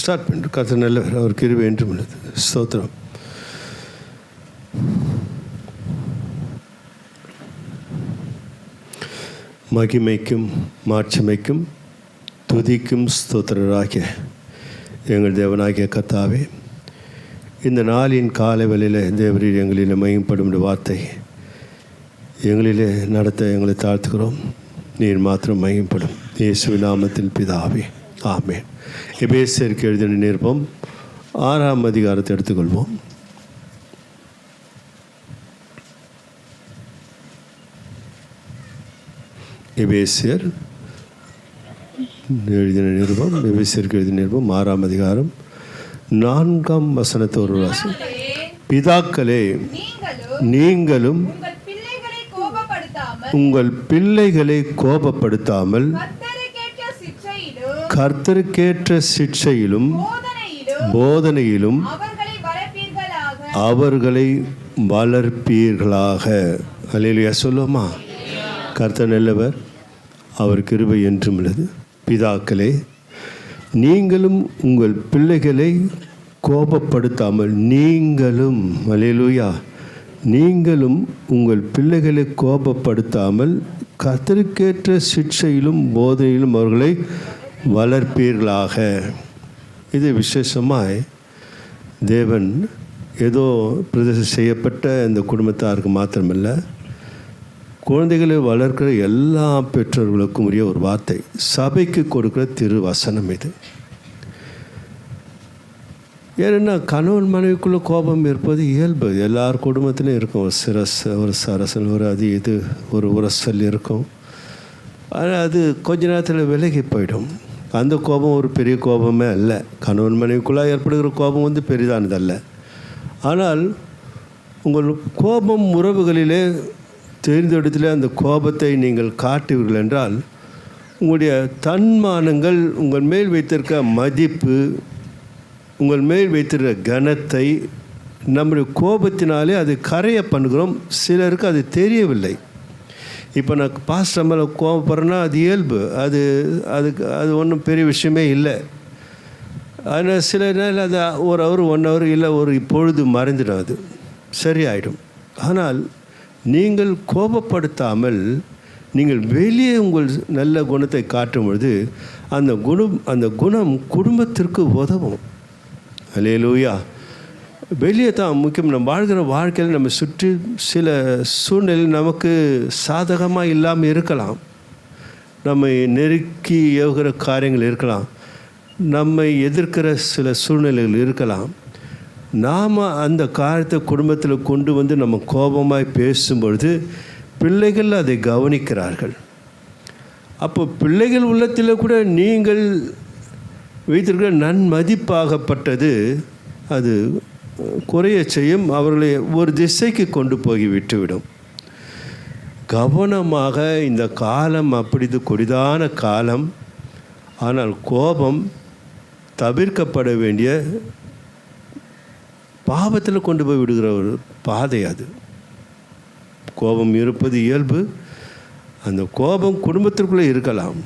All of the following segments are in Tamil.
ஸ்டார்ட் பண்ணிட்டு கர்த்தர் நல்லவர், அவர் கிருபை என்றும் உள்ளது. ஸ்தோத்திரம். மகிமைக்கும் மாட்சிமைக்கும் துதிக்கும் ஸ்தோத்திரராகிய எங்கள் தேவனாகிய கர்த்தாவே, இந்த நாளின் காலை வேளையில் தேவரீர் எங்களில் மகிமைப்படும் வார்த்தை எங்களிலே நடத்த எங்களை தாழ்த்துகிறோம். நீர் மாத்திரம் மகிமைப்படும். இயேசுவின் நாமத்தில் பிதாவே, ஆமென். எபேசியருக்கு எழுதின நிருபம் 6ஆம் அதிகாரத்தை எடுத்துக்கொள்வோம். எபேசியர் எழுதின நிருபம், எபேசியருக்கு எழுதின நிருபம் 6ஆம் அதிகாரம் 4ஆம் வசனத்தை ஒரு வாசம். பிதாக்களே, நீங்களும் உங்கள் பிள்ளைகளை கோபப்படுத்தாமல் கர்த்தருக்கேற்ற சிட்சையிலும் போதனையிலும் அவர்களை வளர்ப்பீர்களாக. அல்லேலூயா சொல்லுமா? கர்த்தர் நல்லவர், அவர் கிருபை என்றும் உள்ளது. பிதாக்களே, நீங்களும் உங்கள் பிள்ளைகளை கோபப்படுத்தாமல், நீங்களும் அல்லேலூயா, நீங்களும் உங்கள் பிள்ளைகளை கோபப்படுத்தாமல் கர்த்தருக்கேற்ற சிட்சையிலும் போதனையிலும் அவர்களை வளர்ப்பீர்களாக. இது விசேஷமாய் தேவன் ஏதோ பிரதேசம் செய்யப்பட்ட இந்த குடும்பத்தாருக்கு மாத்திரமல்ல, குழந்தைகளை வளர்க்கிற எல்லா பெற்றோர்களுக்கும் உரிய ஒரு வார்த்தை, சபைக்கு கொடுக்குற திருவசனம் இது. ஏன்னா கணவன் மனைவிக்குள்ளே கோபம் இருப்பது இயல்பு, எல்லார் குடும்பத்திலையும் இருக்கும். ஒரு சரசல், ஒரு அது இது ஒரு உரசல் இருக்கும். ஆனால் அது கொஞ்ச நேரத்தில் விலகி போயிடும். அந்த கோபம் ஒரு பெரிய கோபமே அல்ல. கணவன் மனைவிக்குள்ளே ஏற்படுகிற கோபம் பெரிதானதல்ல. ஆனால் உங்கள் கோபம் உறவுகளிலே தெரிந்தெடுத்துல அந்த கோபத்தை நீங்கள் காட்டுவீர்கள் என்றால், உங்களுடைய தன்மானங்கள், உங்கள் மேல் வைத்திருக்க மதிப்பு, உங்கள் மேல் வைத்திருக்கிற கனத்தை நம்முடைய கோபத்தினாலே அது கரைய பண்ணுகிறோம். சிலருக்கு அது தெரியவில்லை. இப்போ நான் பாஸ்டர் மேலே கோபப்படுறேன்னா அது இயல்பு, அது ஒன்றும் பெரிய விஷயமே இல்லை. ஆனால் சில நேரம் அது ஒரு ஹவர் 1 ஹவர் இல்லை ஒரு பொழுது மறைந்துடும், அது சரியாயிடும். ஆனால் நீங்கள் கோபப்படுத்தாமல் நீங்கள் வெளியே உங்கள் நல்ல குணத்தை காட்டும் பொழுது அந்த குணம் குடும்பத்திற்கு உதவும். அல்லேலூயா. வெளியே தான் முக்கியம். நம்ம வாழ்கிற வாழ்க்கையில் நம்ம சுற்றி சில சூழ்நிலையில் நமக்கு சாதகமாக இல்லாமல் இருக்கலாம். நம்மை நெருக்கி ஏவுகிற காரியங்கள் இருக்கலாம். நம்மை எதிர்க்கிற சில சூழ்நிலைகள் இருக்கலாம். நாம் அந்த காரியத்தை குடும்பத்தில் கொண்டு வந்து நம்ம கோபமாய் பேசும்பொழுது பிள்ளைகள் அதை கவனிக்கிறார்கள். அப்போ பிள்ளைகள் உள்ளத்தில் கூட நீங்கள் வைத்திருக்கிற நன்மதிப்பாகப்பட்டது அது குறைய செய்யும். அவர்களை ஒரு திசைக்கு கொண்டு போய் விட்டுவிடும். கவனமாக, இந்த காலம் அப்படிது கொடிதான காலம். ஆனால் கோபம் தவிர்க்கப்பட வேண்டிய பாவத்தில் கொண்டு போய் விடுகிற ஒரு பாதை அது. கோபம் இருப்பது இயல்பு. அந்த கோபம் குடும்பத்திற்குள்ளே இருக்கலாம்.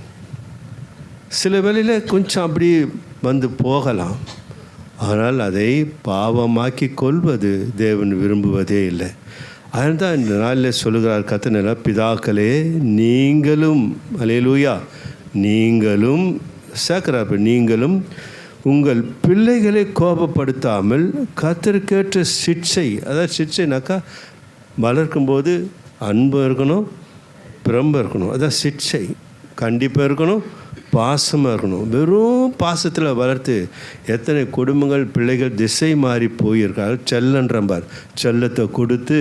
சில வேளையில் கொஞ்சம் அப்படி வந்து போகலாம். ஆனால் அதை பாவமாக்கி கொள்வது தேவன் விரும்புவதே இல்லை. அதனால் தான் இந்த நாளில் சொல்லுகிறார் கர்த்தர், பிதாக்களே நீங்களும், அல்லேலூயா, நீங்களும் சேர்க்கிறார், நீங்களும் உங்கள் பிள்ளைகளை கோபப்படுத்தாமல் கர்த்தருக்கேற்ற சிட்சை, அதாவது சிட்சைனாக்கா வளர்க்கும்போது அன்பு இருக்கணும், பிரம்பு இருக்கணும். அதான் சிட்சை. கண்டிப்பாக இருக்கணும், பாசமாக இருக்கணும். வெறும் பாசத்தில் வளர்த்து எத்தனை குடும்பங்கள் பிள்ளைகள் திசை மாறி போயிருக்காங்க. செல்லன்றம்பார், செல்லத்தை கொடுத்து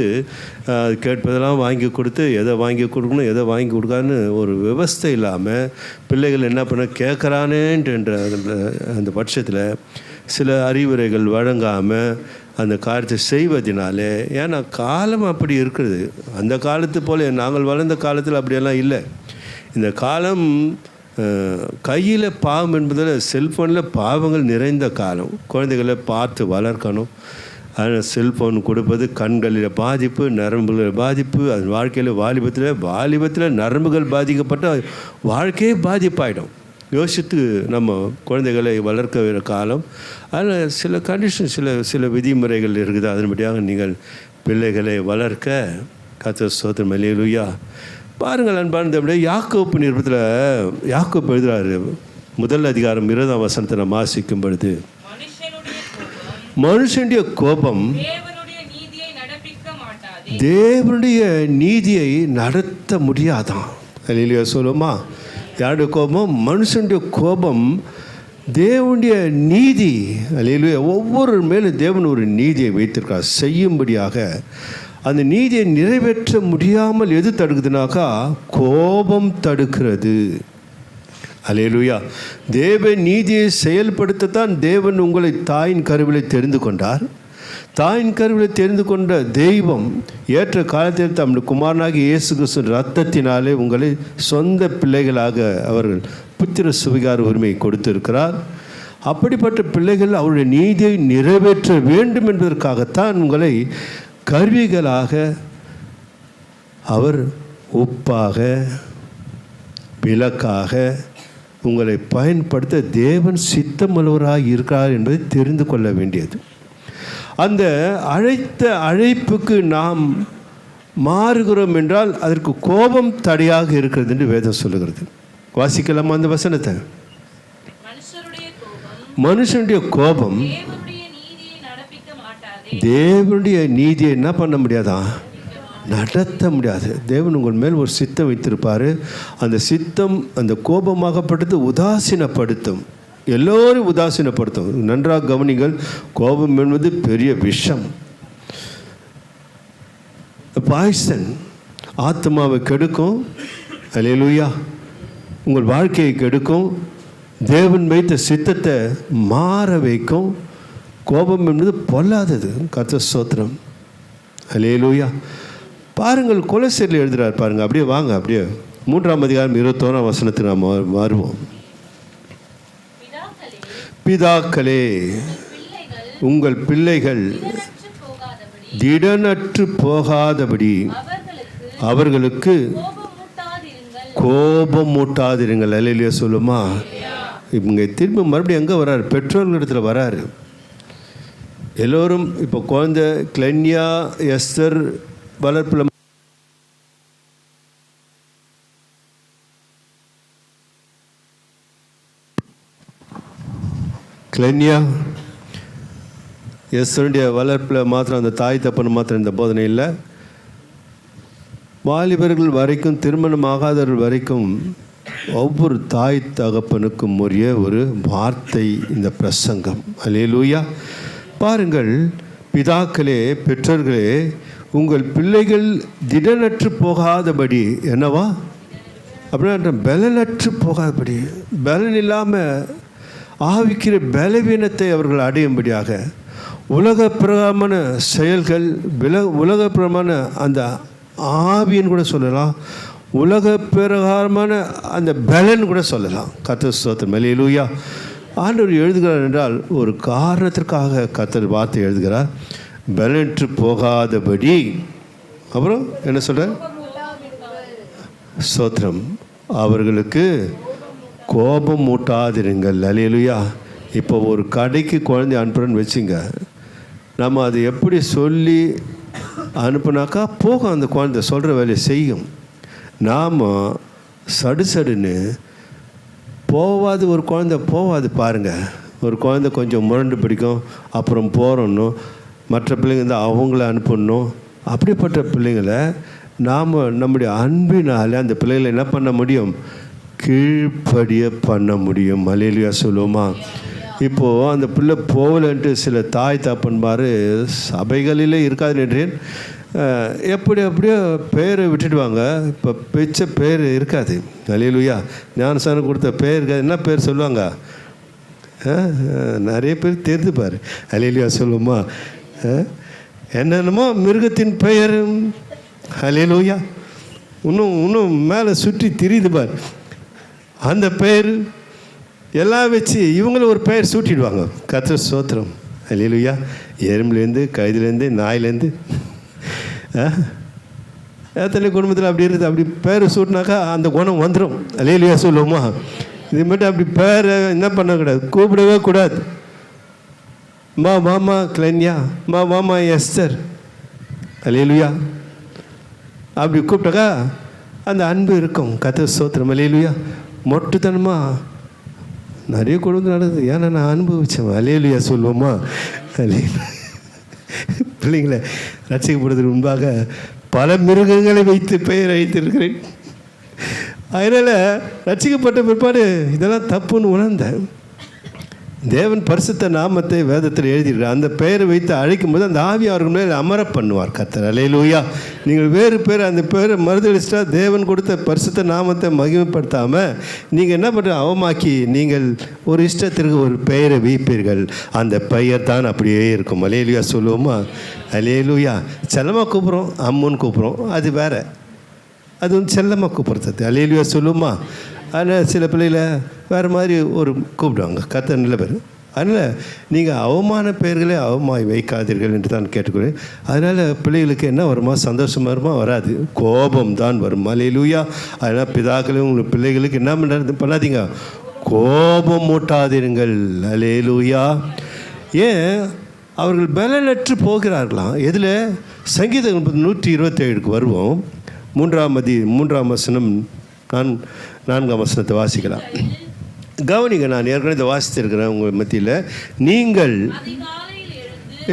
கேட்பதெல்லாம் வாங்கி கொடுத்து எதை வாங்கி கொடுக்கணும் எதை வாங்கி கொடுக்காதுன்னு ஒரு விவஸ்தை இல்லாமல் பிள்ளைகள் என்ன பண்ண கேட்குறானேன்ற அந்த பட்சத்தில் சில அறிவுரைகள் வழங்காமல் அந்த காரியத்தை செய்வதனாலே, ஏன்னா காலம் அப்படி இருக்கிறது. அந்த காலத்து போல் நாங்கள் வளர்ந்த காலத்தில் அப்படியெல்லாம் இல்லை. இந்த காலம் கையில் பாவம் என்பதில் செல்ஃபோனில் பாவங்கள் நிறைந்த காலம். குழந்தைகளை பார்த்து வளர்க்கணும். அதனால் செல்ஃபோன் கொடுப்பது கண்களில் பாதிப்பு, நரம்புகளில் பாதிப்பு. அது வாழ்க்கையில் வாலிபத்தில் நரம்புகள் பாதிக்கப்பட்ட வாழ்க்கையே பாதிப்பாயிடும். யோசித்து நம்ம குழந்தைகளை வளர்க்க காலம். அதில் சில கண்டிஷன், சில விதிமுறைகள் இருக்குது. அதன்படியாக நீங்கள் பிள்ளைகளை வளர்க்க கர்த்தர் ஸ்தோத்திரம். அல்லேலூயா. பாருங்கள் அன்பார்ந்தவர்களே, யாக்கோப்பு நிருபத்தில் யாக்கோப்பு எழுதுகிறாரு, 1 அதிகாரம் 20ஆம் வசனத்தை நம்ம வாசிக்கும் பொழுது, மனுஷனுடைய கோபம் தேவனுடைய நீதியை நடத்த முடியாதான். அல்லேலூயா சொல்லுமா. யாருடைய கோபம்? மனுஷனுடைய கோபம் தேவனுடைய நீதி. அல்லேலூயா. ஒவ்வொரு மேலும் தேவன் ஒரு நீதியை வைத்திருக்கார் செய்யும்படியாக. அந்த நீதியை நிறைவேற்ற முடியாமல் எது தடுக்குதுனாக்கா கோபம் தடுக்கிறது. அல்லேலூயா. தேவன் நீதியை செயல்படுத்தத்தான் தேவன் உங்களை தாயின் கருவிலை தெரிந்து கொண்டார். தாயின் கருவில் தெரிந்து கொண்ட தெய்வம் ஏற்ற காலத்தில் தம்முடைய குமாரனாகி இயேசு கிறிஸ்து இரத்தத்தினாலே உங்களை சொந்த பிள்ளைகளாக அவர்கள் புத்திர சுவிகார உரிமை கொடுத்திருக்கிறார். அப்படிப்பட்ட பிள்ளைகள் அவருடைய நீதியை நிறைவேற்ற வேண்டும் என்பதற்காகத்தான் உங்களை கருவிகளாக அவர் உப்பாக விளக்காக உங்களை பயன்படுத்த தேவன் சித்தமுள்ளவராக இருக்கிறார் என்பதை தெரிந்து கொள்ள வேண்டியது. அந்த அழைப்புக்கு நாம் மாறுகிறோம் என்றால் அதற்கு கோபம் தடையாக இருக்கிறது என்று வேதம் சொல்லுகிறது. வாசிக்கலாமா அந்த வசனத்தை? மனுஷனுடைய கோபம் தேவனுடைய நீதியை என்ன பண்ண முடியாதா? நடத்த முடியாது. தேவன் உங்கள் மேல் ஒரு சித்தம் வைத்திருப்பார். அந்த சித்தம் அந்த கோபமாகப்பட்டது உதாசீனப்படுத்தும், எல்லோரும் உதாசீனப்படுத்தும். நன்றாக கவனிங்கள். கோபம் என்பது பெரிய விஷம், பாய்சன். ஆத்மாவை கெடுக்கும். அல்லேலூயா. உங்கள் வாழ்க்கையை கெடுக்கும். தேவன் வைத்த சித்தத்தை மாற வைக்கும். கோபம் என்பது பொல்லாதது. கர்த்தர் ஸ்தோத்திரம். அல்லேலூயா. பாருங்கள், கொலோசியரில் எழுதுகிறார் பாருங்கள். அப்படியே வாங்க, அப்படியே 3ஆம் அதிகாரம் 21ஆம் வசனத்துக்கு நாம் வருவோம். பிதாக்களே, உங்கள் பிள்ளைகள் திடனற்று போகாதபடி அவர்களுக்கு கோபம் மூட்டாதிருங்கள். அல்லேலூயா சொல்லுமா. இங்கே திரும்ப மறுபடியும் எங்கே வராரு? பெற்றோர்களிடத்தில் வராரு. எல்லோரும் இப்போ குழந்தை கிளென்யா எஸ்தர் வளர்ப்பில் கிளென்யா எஸ்தருடைய வளர்ப்பில் மாத்திரம் அந்த தாய் தப்பன் மாத்திரம் இந்த போதனை இல்லை. வாலிபர்கள் வரைக்கும், திருமணம் ஆகாதவர்கள் வரைக்கும் ஒவ்வொரு தாய் தகப்பனுக்கும் உரிய ஒரு வார்த்தை இந்த பிரசங்கம். அல்லேலூயா. பாருங்கள், பிதாக்களே, பெற்றோர்களே, உங்கள் பிள்ளைகள் திடனற்று போகாதபடி, என்னவா அப்படின்னா பலனற்று போகாதபடி, பலன் இல்லாமல் ஆவிக்கிற பலவீனத்தை அவர்கள் அடையும்படியாக உலக பிரகாரமான செயல்கள், உலக பிரகாரமான அந்த ஆவின்னு கூட சொல்லலாம், உலக பிரகாரமான அந்த பலன் கூட சொல்லலாம். கர்த்தர் ஸ்தோத்திரம். அல்லேலூயா. ஆண்டவர் எழுதுகிறார் என்றால் ஒரு காரணத்திற்காக கர்த்தர் வார்த்தை எழுதுகிறார். பலனற்று போகாதபடி. அப்புறம் என்ன சொல்ற? ஸ்தோத்திரம். அவர்களுக்கு கோபம் மூட்டாதிருங்கள். அல்லேலூயா. இப்போ ஒரு கடைக்கு குழந்தை அனுப்புகிறேன்னு வச்சுங்க, நம்ம அதை எப்படி சொல்லி அனுப்புனாக்கா போகும், அந்த குழந்தை சொல்கிற வேலையை செய்யும். நாம் சடுன்னு போகாது, ஒரு குழந்தை போகாது. பாருங்கள், ஒரு குழந்தை கொஞ்சம் முரண்டு பிடிக்கும், அப்புறம் போகிறோன்னும், மற்ற பிள்ளைங்க இருந்தால் அவங்கள அனுப்பணும். அப்படிப்பட்ட பிள்ளைங்களை நாம் நம்முடைய அன்பினால் அந்த பிள்ளைகளை என்ன பண்ண முடியும்? கீழ்ப்படிய பண்ண முடியும். அல்லேலூயா சொல்லுவோமா. இப்போது அந்த பிள்ளை போகலன்ட்டு சில தாய் தாப்பன்பார் சபைகளிலே இருக்காது நின்றேன், எப்படியோ பேரை விட்டுடுவாங்க. இப்போ பிச்ச பேர் இருக்காது. அல்லேலூயா. ஞானஸ்நானம் கொடுத்த பேர் இருக்காது. என்ன பேர் சொல்லுவாங்க? நிறைய பேர் தெரிந்துப்பார். அல்லேலூயா சொல்லுவோமா. என்னென்னமோ மிருகத்தின் பெயர். அல்லேலூயா. இன்னும் மேலே சுற்றி திரியுது பார். அந்த பெயர் எல்லாம் வச்சு இவங்களும் ஒரு பெயர் சூட்டிடுவாங்க. கர்த்தர் ஸ்தோத்திரம். அல்லேலூயா. எறும்புலேருந்து, கழுதுலேருந்து, நாயிலேருந்து, எத்தனை குடும்பத்தில் அப்படி இருக்குது. அப்படி பேர் சூட்டினாக்கா அந்த குணம் வந்துடும். அல்லேலூயா சொல்லுவோமா. இது மட்டும் அப்படி பேரை என்ன பண்ணக்கூடாது, கூப்பிடவே கூடாது. மாமா கிளன்யா, மாமா எஸ்தர், அல்லேலூயா அப்படி கூப்பிட்டாக்கா அந்த அன்பு இருக்கும். கர்த்தர் ஸ்தோத்திரம், அல்லேலூயா. மொட்டுத்தனமாக நிறைய குடும்பம் நடக்குது, ஏன்னா நான் அனுபவித்தேன். அல்லேலூயா சொல்லுவோமா? பிள்ளைங்களை ரட்சிக்கப்படுவதற்கு முன்பாக பல மிருகங்களை வைத்து பெயர் வைத்திருக்கிறேன். அதனால் ரட்சிக்கப்பட்ட பிற்பாடு இதெல்லாம் தப்புன்னு உணர்ந்தேன். தேவன் பரிசுத்த நாமத்தை வேதத்தில் எழுதியிருக்கிறார். அந்த பெயரை வைத்து அழைக்கும் போது அந்த ஆவி அவர்கள் மேல் அமர பண்ணுவார் கர்த்தர். அல்லேலூயா. நீங்கள் வேறு பேர் அந்த பேரை மறுதளிச்சிட்டா தேவன் கொடுத்த பரிசுத்த நாமத்தை மகிமைப்படுத்தாமல் நீங்கள் என்ன பண்ணுற, அவமாக்கி நீங்கள் ஒரு இஷ்டத்திற்கு ஒரு பெயரை வைப்பீர்கள். அந்த பெயர் தான் அப்படியே இருக்கும். அல்லேலூயா சொல்லுவோமா? அல்லேலூயா. செல்லமாக கூப்பிட்றோம், அம்முன்னு கூப்பிட்றோம், அது வேறு. அது வந்து செல்லமாக கூப்பிட்றது. அல்லேலூயா சொல்லுவோமா? அதனால் சில பிள்ளைகளை வேறு மாதிரி ஒரு கூப்பிடுவாங்க. கர்த்தர் நல்ல பேர். அதனால் நீங்கள் அவமான பெயர்களே அவமாய் வைக்காதீர்கள் என்று தான் கேட்டுக்கொள்கிறேன். அதனால் பிள்ளைகளுக்கு என்ன வருமா, சந்தோஷமாக வருமா? வராது, கோபம் தான் வரும். அல்லேலூயா. அதனால் பிதாக்களும் உங்கள் பிள்ளைகளுக்கு என்ன பண்ணுறது பண்ணாதீங்க, கோபம் மூட்டாதீர்கள். அல்லேலூயா. ஏன் அவர்கள் பலனற்று போகிறார்களாம். எதில்? சங்கீதம் 127க்கு வருவோம். 3ஆம் வசனம், 4ஆம் வசனத்தை வாசிக்கலாம். கவனிங்க, நான் ஏற்கனவே இதை வாசித்திருக்கிறேன் உங்கள் மத்தியில். நீங்கள்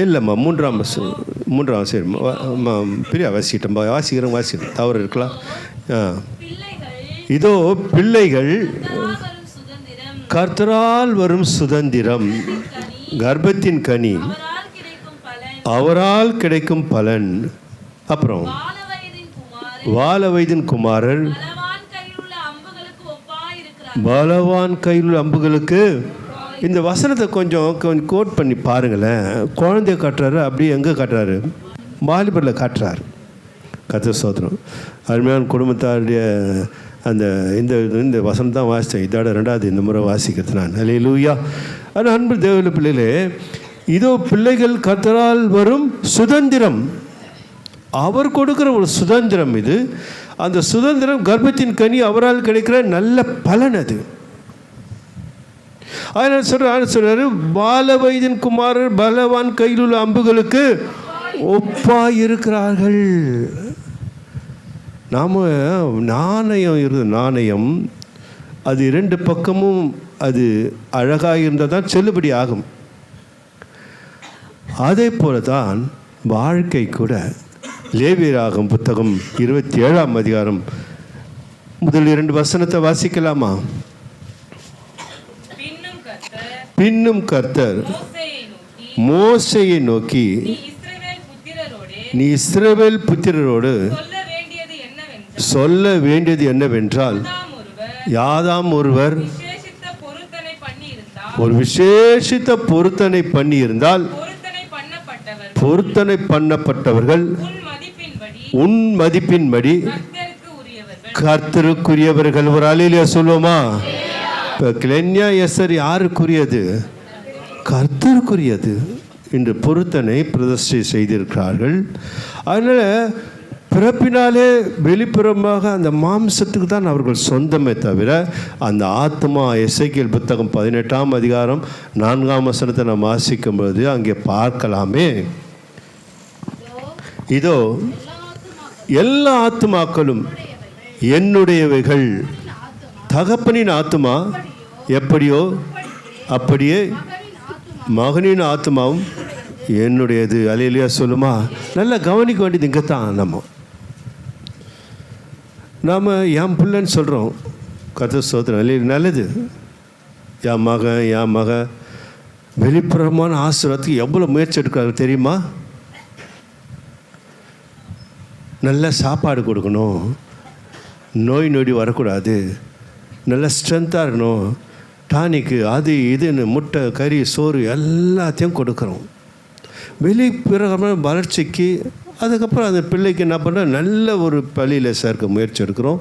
இல்லைம்மா 3ஆம் வசனம் பிரியா வாசிக்கிறேன் தவறு இருக்கலாம். இதோ பிள்ளைகள் கர்த்தரால் வரும் சுதந்திரம், கர்ப்பத்தின் கனி, அவரால் கிடைக்கும் பலன். அப்புறம் வால வயதின் குமாரர் பலவான் கையில் அம்புகளுக்கு. இந்த வசனத்தை கொஞ்சம் கோட் பண்ணி பாருங்களேன். குழந்தைய காட்டுறாரு, அப்படியே எங்கே காட்டுறாரு? வாலிபரில் காட்டுறாரு. கர்த்தர் ஸ்தோத்திரம். அருமையான குடும்பத்தாருடைய அந்த இந்த வசனம் தான் வாசித்தேன். இதோட 2வது இந்த முறை வாசிக்கிறது நான். அல்லேலூயா. ஆனால் அன்பு தேவனுடைய பிள்ளைகளே, இதோ பிள்ளைகள் கர்த்தரால் வரும் சுதந்திரம். அவர் கொடுக்குற ஒரு சுதந்திரம் இது. அந்த சுதந்திரம் கர்ப்பத்தின் கனி, அவரால் கிடைக்கிற நல்ல பலன் அது. அதனால் சொல்றாரு, பால வயதின் குமாரர் பலவான் கையில் உள்ள அம்புகளுக்கு ஒப்பாய் இருக்கிறார்கள். நாம் நாணயம் அது 2 பக்கமும் அது அழகாக இருந்தால் தான் செல்லுபடி ஆகும். அதே போல தான் வாழ்க்கை கூட. லேவியராகும் புத்தகம் 27ஆம் அதிகாரம் முதல் 2 வசனத்தை வாசிக்கலாமா? பின்னும் கர்த்தர் மோசேயை நோக்கி, நீ இஸ்ரவேல் புத்திரரோடு சொல்ல வேண்டியது என்னவென்றால், யாதாம் ஒருவர் ஒரு விசேஷித்த பொருத்தனை பண்ணி இருந்தால், பொருத்தனை பண்ணப்பட்டவர்கள் உன் மதிப்பின்படி கர்த்தருக்குரியவர்கள். ஒரு அல்லேலூயா சொல்லுவோமா? இப்போ கிளன்யா எஸ்தர் யாருக்குரியது? கர்த்தருக்குரியது. இன்று பொருத்தனை பிரதிஷ்டை செய்திருக்கிறார்கள். அதனால் பிறப்பினாலே வெளிப்புறமாக அந்த மாம்சத்துக்கு தான் அவர்கள் சொந்தமே தவிர அந்த ஆத்மா. எசேக்கியேல் புத்தகம் 18ஆம் அதிகாரம் 4ஆம் வசனத்தை நாம் வாசிக்கும் பொழுது அங்கே பார்க்கலாமே, இதோ எல்லா ஆத்துமாக்களும் என்னுடையவைகள். தகப்பனின் ஆத்துமா எப்படியோ அப்படியே மகனின் ஆத்துமாவும் என்னுடையது. அல்லேலூயா சொல்லுமா? நல்லா கவனிக்க வேண்டியது இங்கே தான். நாம் என் பிள்ளைன்னு சொல்கிறோம். கர்த்தர் ஸ்தோத்திரம். அல்லேலூயா. நல்லது. என் மகன் வெளிப்புறமான ஆசீர்வாதத்துக்கு எவ்வளோ முயற்சி எடுக்கிறாங்க தெரியுமா? நல்ல சாப்பாடு கொடுக்கணும், நோய் நொடி வரக்கூடாது, நல்ல ஸ்ட்ரென்த்தாக இருக்கணும், டானிக்கு அது இதுன்னு முட்டை கறி சோறு எல்லாத்தையும் கொடுக்குறோம் வெளிப்புறமான வளர்ச்சிக்கு. அதுக்கப்புறம் அந்த பிள்ளைக்கு என்ன பண்ணுறோம், நல்ல ஒரு பள்ளியில் சேர்க்க முயற்சி எடுக்கிறோம்.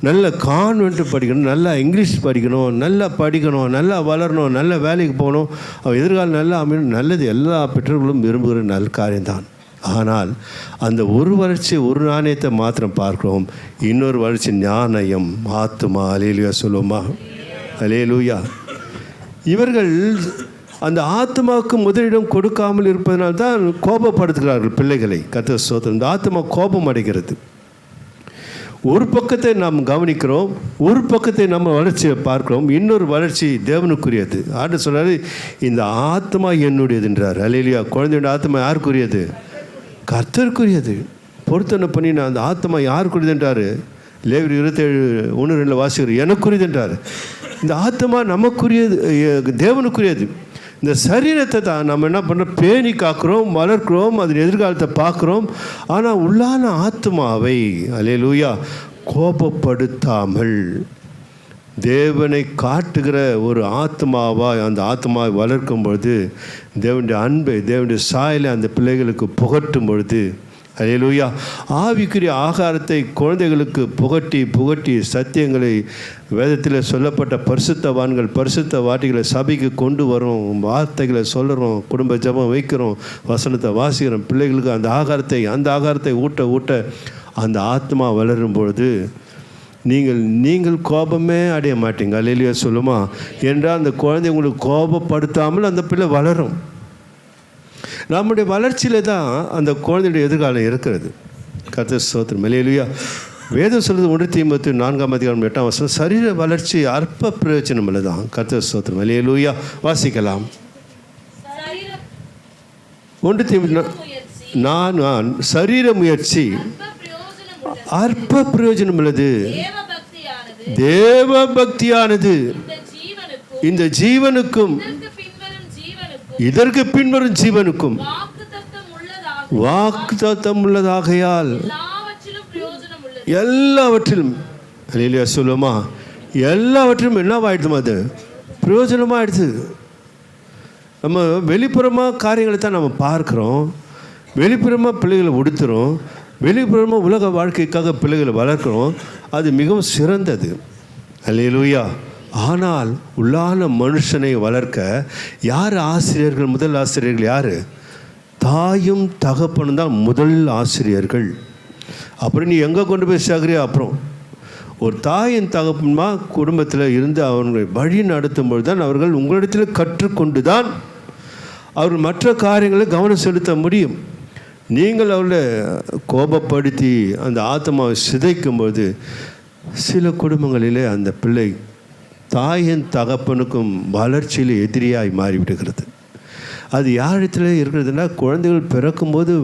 நல்ல கான்வென்ட் படிக்கணும், நல்லா இங்கிலீஷ் படிக்கணும், நல்லா படிக்கணும், நல்லா வளரணும், நல்ல வேலைக்கு போகணும், அவன் எதிர்காலம் நல்லா அமையணும். நல்லது, எல்லா பெற்றோர்களும் விரும்புகிற நல்ல காரியம்தான். ஆனால் அந்த ஒரு வளர்ச்சி, ஒரு நாணயத்தை மாத்திரம் பார்க்கிறோம். இன்னொரு வளர்ச்சி ஞானயம், ஆத்துமா. அல்லேலூயா சொல்லுவோமா? அல்லேலூயா. இவர்கள் அந்த ஆத்மாவுக்கு முதலிடம் கொடுக்காமல் இருப்பதனால்தான் கோபப்படுத்துகிறார்கள் பிள்ளைகளை. கர்த்தர் ஸ்தோத்திரம். இந்த ஆத்மா கோபம் அடைகிறது. ஒரு பக்கத்தை நாம் கவனிக்கிறோம், ஒரு பக்கத்தை நம்ம வளர்ச்சியை பார்க்கிறோம், இன்னொரு வளர்ச்சி தேவனுக்குரியது. ஆண்டு சொல்றாரு, இந்த ஆத்மா என்னுடையது என்றார். அல்லேலூயா. குழந்தையோட ஆத்மா யாருக்குரியது? கர்த்தருக்குரியது. பொருத்தனை பண்ணி நான் அந்த ஆத்மா யாருக்குரியது என்றார். லேவியர் 27:1-2 வாசிக்கிறோம், எனக்குரியது என்றார். இந்த ஆத்மா நமக்குரியது, தேவனுக்குரியது. இந்த சரீரத்தை தான் நம்ம என்ன பண்ணுறோம், பேணி காக்கிறோம், வளர்க்கிறோம், அதன் எதிர்காலத்தை பார்க்குறோம். ஆனால் உள்ளான ஆத்மாவை அல்லேலூயா கோபப்படுத்தாமல் தேவனை காட்டுகிற ஒரு ஆத்மாவாக அந்த ஆத்மாவை வளர்க்கும் பொழுது, தேவனுடைய அன்பை, தேவனுடைய சாயலை அந்த பிள்ளைகளுக்கு புகட்டும் பொழுது, அல்லேலூயா, ஆவிக்குரிய ஆகாரத்தை குழந்தைகளுக்கு புகட்டி சத்தியங்களை, வேதத்தில் சொல்லப்பட்ட பரிசுத்தவான்கள் பரிசுத்த வார்த்தைகளை சபைக்கு கொண்டு வரோம், வார்த்தைகளை சொல்கிறோம், குடும்ப ஜெபம் வைக்கிறோம், வசனத்தை வாசிக்கிறோம், பிள்ளைகளுக்கு அந்த ஆகாரத்தை ஊட்ட அந்த ஆத்மா வளரும் பொழுது நீங்கள் கோபமே அடைய மாட்டீங்க. அல்லேலூயா சொல்லுமா என்றால் அந்த குழந்தை உங்களுக்கு கோபப்படுத்தாமல் அந்த பிள்ளை வளரும். நம்முடைய வளர்ச்சியில் தான் அந்த குழந்தையுடைய எதிர்காலம் இருக்கிறது. கர்த்தர் ஸ்தோத்திரம். அல்லேலூயா. வேதம் சொல்கிறது 1 தீமோத்தேயு 4:8 சரீர வளர்ச்சி அற்ப பிரயோஜனம் உள்ளதான். கர்த்தர் ஸ்தோத்திரம். அல்லேலூயா. வாசிக்கலாம். 1 தீமோத்தேயு 4 சரீர முயற்சி அற்ப பிரயோஜனம் உள்ளது. தேவ பக்தியானது இந்த ஜீவனுக்கும் இதற்கு பின்வரும் ஜீவனுக்கும் வாக்குத்தத்தம் உள்ளதாகையால் எல்லாவற்றிலும் அல்லேலூயா சொல்லுமா, எல்லாவற்றிலும் என்னவாயிடுது, அது பிரயோஜனமாகிடுது. நம்ம வெளிப்புறமாக காரியங்களை தான் நம்ம பார்க்குறோம், வெளிப்புறமாக பிள்ளைகளை உடுத்துகிறோம், வெளிப்புறமாக உலக வாழ்க்கைக்காக பிள்ளைகளை வளர்க்குறோம். அது மிகவும் சிறந்தது. அல்லேலூயா. ஆனால் உள்ளான மனுஷனை வளர்க்க யார் ஆசிரியர்கள்? முதல் ஆசிரியர்கள் யார்? தாயும் தகப்பனும் தான் முதல் ஆசிரியர்கள். அப்புறம் நீ எங்கே கொண்டு போய் சேர்க்கிறியோ அப்புறம். ஒரு தாயின் தகப்பன்மா குடும்பத்தில் இருந்து அவர்களை வழி நடத்தும்போது தான் அவர்கள் உங்களிடத்தில் கற்றுக்கொண்டு தான் அவர்கள் மற்ற காரியங்களை கவனம் செலுத்த முடியும். நீங்கள் அவளை கோபப்படுத்தி அந்த ஆத்மாவை சிதைக்கும்போது சில குடும்பங்களிலே அந்த பிள்ளை தாயின் தகப்பனுக்கும் வளர்ச்சியில் எதிரியாய் மாறிவிடுகிறது. அது யாரிடத்தில் இருக்கிறதுனா, குழந்தைகள் பிறக்கும்போது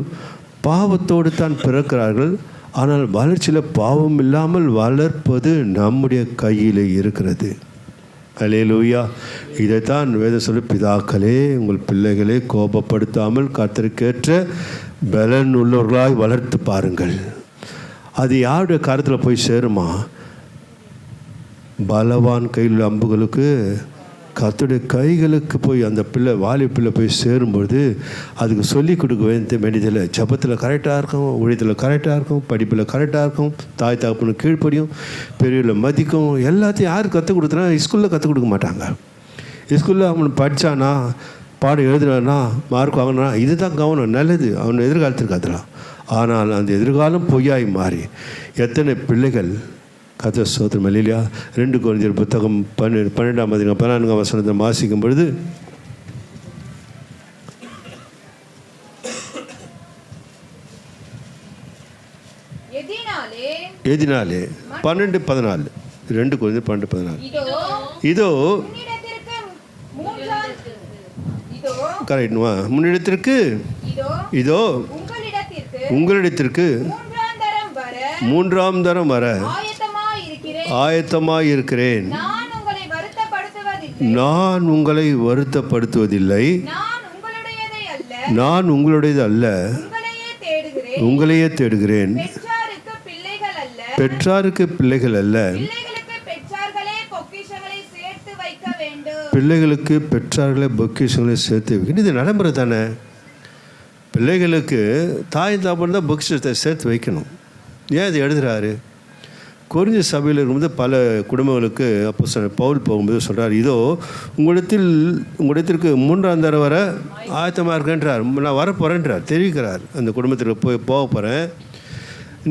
பாவத்தோடு தான் பிறக்கிறார்கள். ஆனால் வளர்ச்சியில் பாவம் இல்லாமல் வளர்ப்பது நம்முடைய கையில் இருக்கிறது. அல்லேலூயா. இதைத்தான் வேதம் சொல்லி, பிதாக்களே உங்கள் பிள்ளைகளை கோபப்படுத்தாமல் கர்த்தருக்கேற்ற பலன் உள்ளவர்களாய் வளர்த்து பாருங்கள். அது யாருடைய கருத்தில் போய் சேருமா? பலவான் கையில் அம்புகளுக்கு கர்த்தருடைய கைகளுக்கு போய் அந்த பிள்ளை பிள்ளை போய் சேரும்பொழுது அதுக்கு சொல்லிக் கொடுக்க வேண்டியதில்லை. ஜபத்தில் கரெக்டாக இருக்கும், ஊழியத்தில் கரெக்டாக இருக்கும், படிப்பில் கரெக்டாக இருக்கும், தாய் தகப்பனுக்கு கீழ்ப்படியும், பெரியவர்களை மதிக்கும். எல்லாத்தையும் யார் கற்றுக் கொடுத்தனா? ஸ்கூலில் கற்றுக் கொடுக்க மாட்டாங்க. ஸ்கூலில் அவன் படித்தானா, பாடம் எழுதுனானா, மார்க் வாங்கினா, இதுதான் கவனம், நல்லது அவன் எதிர்காலத்திற்கு அதெல்லாம். ஆனால் அந்த எதிர்காலம் பொய்யாய் மாறி எத்தனை பிள்ளைகள் கர்த்தர் ஸ்தோத்திரம். அல்லேலூயா. 2 கொரிந்தியர் புத்தகம் 12:14 வாசிக்கும் பொழுது, எதினாலே 12:14 2 கொரிந்தியர் 12:14 இதோ கரெக்டுமா, முன்னிடத்திற்கு இதோ உங்களிடத்திற்கு 3ஆம் தரம் வர ஆயத்தமாய் இருக்கிறேன். நான் உங்களை வருத்தப்படுத்துவதில்லை. நான் உங்களுடையது அல்ல, உங்களையே தேடுகிறேன். பெற்றாருக்கு பிள்ளைகள் அல்ல, பிள்ளைகளுக்கு பெற்றார்களே பொக்கிஷங்களை சேர்த்து வைக்கணும். இது நடைமுறை தானே. பிள்ளைகளுக்கு தாய் தாப்பன் தான் பொக்கிஷத்தை சேர்த்து வைக்கணும். ஏன் இது எழுதுகிறாரு? கொரிந்திய சபையில் இருக்கும்போது பல குடும்பங்களுக்கு அப்போஸ்தலன் பவுல் போகும்போது சொல்கிறார், இதோ உங்களிடத்திற்கு 3ஆம் தரம் வர ஆயத்தமாக இருக்கேன்றார். நான் வரப்போகிறேன்றார், தெரிவிக்கிறார். அந்த குடும்பத்தில் போக போகிறேன்.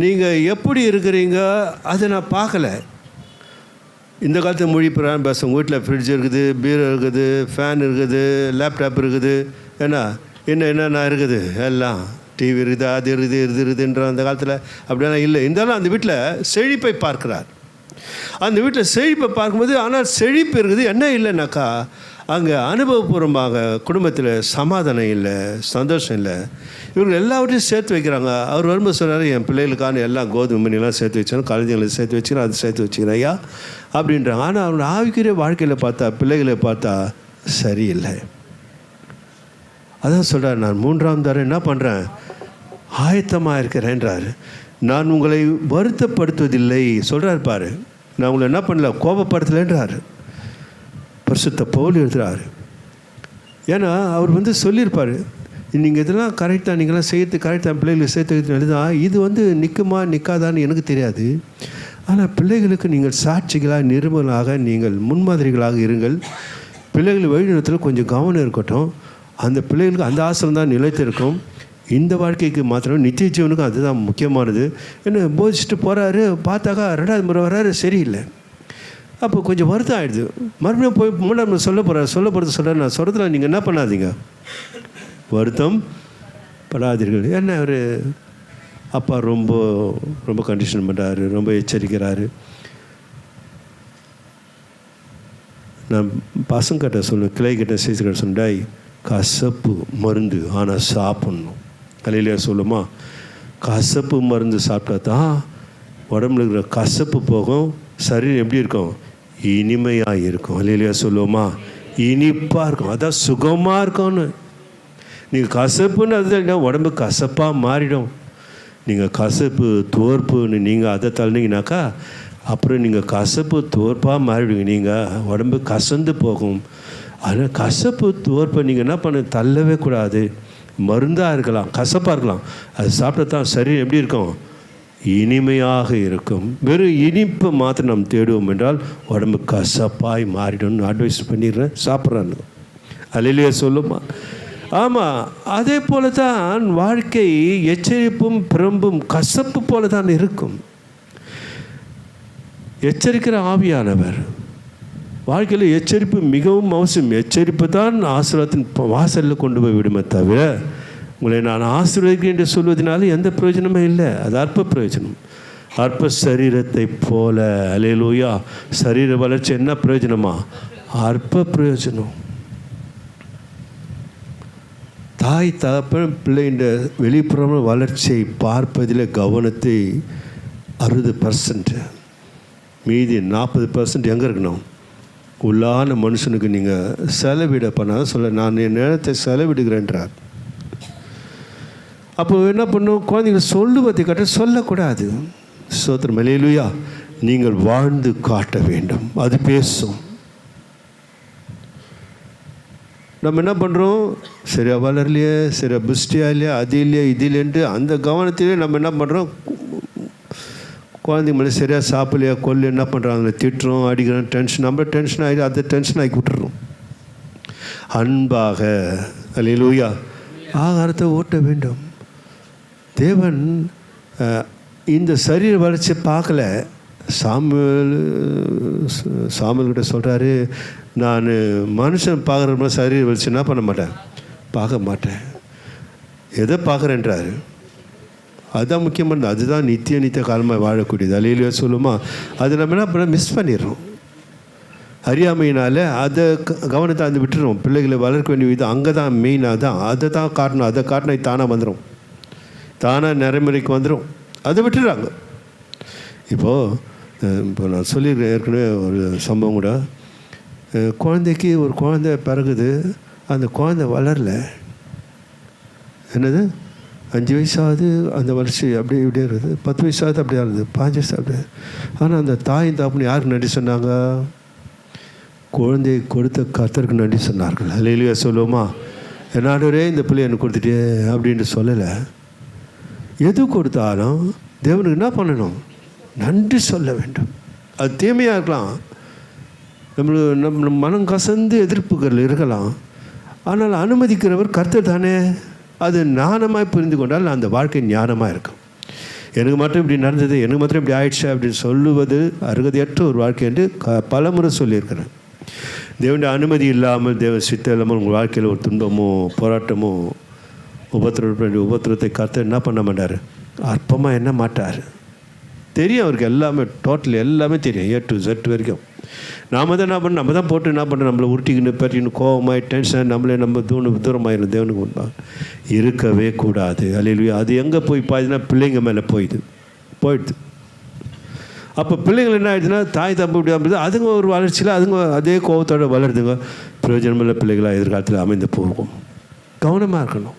நீங்கள் எப்படி இருக்கிறீங்க அதை நான் பார்க்கலை. இந்த காலத்து மொழி பிரகாரம் பேச உங்கள் வீட்டில் ஃப்ரிட்ஜ் இருக்குது, பீரோ இருக்குது, ஃபேன் இருக்குது, லேப்டாப் இருக்குது, என்னென்ன இருக்குது, எல்லாம் டிவி இருக்குது, அது இருக்குதுன்ற அந்த காலத்தில் அப்படியெல்லாம் இல்லை. இருந்தாலும் அந்த வீட்டில் செழிப்பை பார்க்குறார். அந்த வீட்டில் செழிப்பை பார்க்கும்போது ஆனால் செழிப்பு இருக்குது, என்ன இல்லைனாக்கா அங்கே அனுபவபூர்வமாக குடும்பத்தில் சமாதானம் இல்லை, சந்தோஷம் இல்லை. இவங்க எல்லாவற்றையும் சேர்த்து வைக்கிறாங்க. அவர் வரும்போது சொன்னார், என் பிள்ளைகளுக்கான எல்லாம் கோதுமை மணிலாம் சேர்த்து வச்சாலும் குழந்தைங்களுக்கு சேர்த்து வச்சுக்கிறேன், அது சேர்த்து வச்சுக்கிறேன் ஐயா அப்படின்றாங்க. ஆனால் அவங்களோட ஆவிக்குரிய வாழ்க்கையில் பார்த்தா, பிள்ளைகளை பார்த்தா சரியில்லை. அதான் சொல்கிறார், நான் 3ஆம் தரம் என்ன பண்ணுறேன், ஆயத்தமாக இருக்கிறேன்றார். நான் உங்களை வருத்தப்படுத்துவதில்லை சொல்கிறார் பாரு. நான் உங்களை என்ன பண்ணல, கோபப்படுத்தலைன்றார். பரிசுத்த பவுல் எழுதுகிறார். ஏன்னா அவர் சொல்லியிருப்பார், நீங்கள் இதெல்லாம் கரெக்டாக, நீங்களாம் செய்யறது கரெக்டாக, பிள்ளைகளுக்கு சேர்த்து எழுதான். இது நிற்குமா நிற்காதான்னு எனக்கு தெரியாது. ஆனால் பிள்ளைகளுக்கு நீங்கள் சாட்சிகளாக, நிருபங்களாக, நீங்கள் முன்மாதிரிகளாக இருங்கள். பிள்ளைகள் வழிநடத்தில் கொஞ்சம் கவனம் இருக்கட்டும். அந்த பிள்ளைகளுக்கு அந்த ஆசிரம் தான் நிலைத்திருக்கும். இந்த வாழ்க்கைக்கு மாத்திரம் நித்திய ஜீவனுக்கும் அதுதான் முக்கியமானது. என்ன போதிச்சுட்டு போகிறாரு, பார்த்தாக்கா 2வது முறை வர்றாரு, சரியில்லை. அப்போ கொஞ்சம் வருத்தம் ஆகிடுது. மறுபடியும் போய் 3ஆம் முறை சொல்ல போகிறது நான் சொல்கிறதுல நீங்கள் என்ன பண்ணாதீங்க, வருத்தம் படாதீர்கள். என்ன அவர் அப்பா ரொம்ப ரொம்ப கண்டிஷன் பண்ணுறாரு, ரொம்ப எச்சரிக்கிறாரு. நான் பசங்கிட்ட சொல்லுவேன், கிளைக்கிட்ட சீசுக்கிட்ட சொன்னாய், கசப்பு மருந்து ஆனால் சாப்பிட்ணும். கலையிலேயே சொல்லுமா, கசப்பு மருந்து சாப்பிட்டா தான் உடம்புல இருக்கிற கசப்பு போகும், சரீரம் எப்படி இருக்கும், இனிமையாக இருக்கும். கலையிலேயே சொல்லுவோமா, இனிப்பாக இருக்கும், அதான் சுகமாக இருக்கும்னு. நீங்கள் கசப்புன்னு அது உடம்பு கசப்பாக மாறிடும். நீங்கள் கசப்பு தோற்புன்னு நீங்கள் அதை தள்ளினீங்கனாக்கா அப்புறம் நீங்கள் கசப்பு தோற்பாக மாறிடுவீங்க. நீங்கள் உடம்பு கசந்து போகும். ஆனால் கசப்பு தோற்பை நீங்கள் என்ன பண்ண தள்ளவே கூடாது. மருந்தாக இருக்கலாம், கசப்பாக இருக்கலாம், அது சாப்பிட்டா தான் சரீரம் எப்படி இருக்கும், இனிமையாக இருக்கும். வெறும் இனிப்பை மாத்திரம் நம்ம தேடுவோம் என்றால் உடம்பு கசப்பாய் மாறிடும்னு அட்வைஸ் பண்ணிடுறேன். சாப்பிட்றான்னு அல்லேலூயா சொல்லுமா. ஆமாம், அதே போல தான் வாழ்க்கை எச்சரிப்பும் பிரம்பும் கசப்பு போல தான் இருக்கும். எச்சரிக்கிற ஆவியானவர் வாழ்க்கையில் எச்சரிப்பு மிகவும் அவசியம். எச்சரிப்பு தான் ஆசீர்வாதத்தின் வாசலில் கொண்டு போய் விடுமே தவிர உங்களை நான் ஆசீர்வதிக்கிறேன் என்று சொல்வதனால எந்த பிரயோஜனமே இல்லை. அது அற்ப பிரயோஜனம். அற்ப சரீரத்தை போல. அல்லேலூயா. சரீர வளர்ச்சி என்ன பிரயோஜனமா, அற்ப பிரயோஜனம். தாய் தகப்பன் பிள்ளைன்ற வெளிப்புற வளர்ச்சியை பார்ப்பதில் கவனத்தை 60%, மீதி 40% எங்கே இருக்கணும், உள்ளான மனுஷனுக்கு நீங்கள் செலவிட பண்ணால் சொல்ல, நான் என் நேரத்தை செலவிடுகிறேன்றார். அப்போ என்ன பண்ணும், குழந்தைங்க சொல்லுவதை காட்ட சொல்லக்கூடாது. சோத்திரம் அல்லேலூயா. நீங்கள் வாழ்ந்து காட்ட வேண்டும், அது பேசும். நம்ம என்ன பண்ணுறோம், சரியா வளரலையே, சரியா புஷ்டியா இல்லையா, அது இல்லையா இது இல்லைன்ட்டு அந்த கவனத்திலே நம்ம என்ன பண்ணுறோம், குழந்தைங்க மேலே சரியாக சாப்பிடலையா கொல்லு என்ன பண்ணுறாங்க, திட்டுறோம், அடிக்கிறோம், டென்ஷன், நம்ம டென்ஷன் ஆகி அதை டென்ஷன் ஆகி விட்டுறோம். அன்பாக அல்லேலூயா ஆகாரத்தை ஓட்ட வேண்டும். தேவன் இந்த சரீர வளர்ச்சியை பார்க்கல. சாமுவேல்கிட்ட சொல்கிறாரு, நான் மனுஷன் பார்க்குற மாதிரி சரீர வளர்ச்சி என்ன பண்ண மாட்டேன், பார்க்க மாட்டேன். எதை பார்க்குறேன்றாரு, அதுதான் முக்கியமானது. அதுதான் நித்திய காலமாக வாழக்கூடியது. அல்லேலூயா சொல்லுமா. அது நம்ம என்ன பண்ண மிஸ் பண்ணிடுறோம் அறியாமையினால். அதை கவனத்தை அந்த விட்டுறோம். பிள்ளைகளை வளர்க்க வேண்டிய விதம் அங்கே தான் மெயினாக தான். அதை தான் காட்டணும். அதை காட்டினா தானாக வந்துடும், தானாக நடைமுறைக்கு வந்துடும். அதை விட்டுறாங்க. இப்போ நான் சொல்லியிருக்கேன் ஏற்கனவே ஒரு சம்பவம் கூட. குழந்தைக்கு ஒரு குழந்தை பிறகுது, அந்த குழந்தை வளரல. என்னது 5 வயசாவது அந்த வளர்ச்சி அப்படியே இப்படியே இருக்குது, 10 வயசாவது அப்படியே இருந்தது, 5 வயசு அப்படியே. ஆனால் அந்த தாயின் தாப்புன்னு யாருக்கு நன்றி சொன்னாங்க, குழந்தையை கொடுத்த கர்த்தருக்கு நன்றி சொன்னார்கள். அல்லேலூயா சொல்லுவோமா. என்னாடே இந்த பிள்ளை எனக்கு கொடுத்துட்டே அப்படின்ட்டு சொல்லலை. எது கொடுத்தாலும் தேவனுக்கு என்ன பண்ணணும், நன்றி சொல்ல வேண்டும். அது தீமையாக இருக்கலாம், நம்ம மனம் கசந்து எதிர்ப்புகள் இருக்கலாம், ஆனால் அனுமதிக்கிறவர் கர்த்தர் தானே. அது ஞானமாய் புரிந்து கொண்டால் அந்த வாழ்க்கை ஞானமாக இருக்கும். எனக்கு மட்டும் இப்படி நடந்தது, எனக்கு மட்டும் இப்படி ஆயிடுச்சு அப்படின்னு சொல்லுவது அருகதையற்ற ஒரு வாழ்க்கை என்று பலமுறை சொல்லியிருக்கிறேன். தேவனுடைய அனுமதி இல்லாமல், தேவ சித்தம் இல்லாமல் உங்கள் வாழ்க்கையில் ஒரு துன்பமோ போராட்டமோ உபத்திரத்தை கர்த்தர் என்ன பண்ண மாட்டார், அற்பமாக என்ன மாட்டார். தெரியும் அவருக்கு எல்லாமே, டோட்டல் எல்லாமே தெரியும், A to Z வரைக்கும். நாம் தான் என்ன பண்ண, நம்ம தான் போட்டு என்ன பண்ணுறோம், நம்மளை உருட்டிக்கின்னு பற்றின்னு கோவமாய் டென்ஷன், நம்மளே நம்ம தூரமாயிரும். தேவனுக்கு முன்பாக இருக்கவே கூடாது. அல்லேலூயா. அது எங்கே போய் பாய்துன்னா பிள்ளைங்க மேலே போயிடுது. அப்போ பிள்ளைங்கள் என்ன ஆயிடுச்சுன்னா, தாய் தப்பு இப்படி அப்படி அதுங்க ஒரு வளர்ச்சியில் அதுங்க அதே கோபத்தோடு வளருதுங்க. பிரயோஜனமில்ல பிள்ளைகளாக எதிர்காலத்தில் அமைந்து போகும். கவனமாக இருக்கணும்.